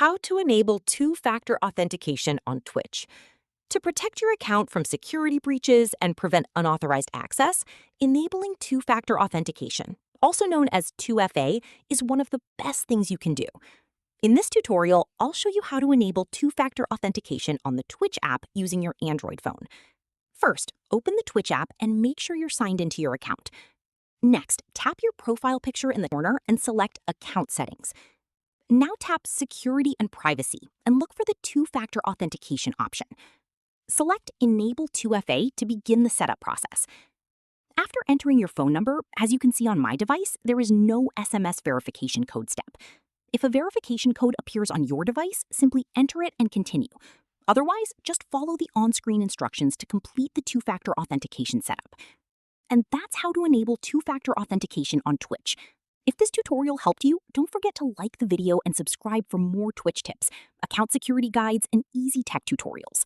how to enable two-factor authentication on Twitch. To protect your account from security breaches and prevent unauthorized access, enabling two-factor authentication, also known as 2FA, is one of the best things you can do. In this tutorial, I'll show you how to enable two-factor authentication on the Twitch app using your Android phone. First, open the Twitch app and make sure you're signed into your account. Next, tap your profile picture in the corner and select Account Settings. Now tap Security and Privacy and look for the two-factor authentication option. Select Enable 2FA to begin the setup process. After entering your phone number, as you can see on my device, there is no SMS verification code step. If a verification code appears on your device, simply enter it and continue. Otherwise, just follow the on-screen instructions to complete the two-factor authentication setup. And that's how to enable two-factor authentication on Twitch. If this tutorial helped you, don't forget to like the video and subscribe for more Twitch tips, account security guides, and easy tech tutorials.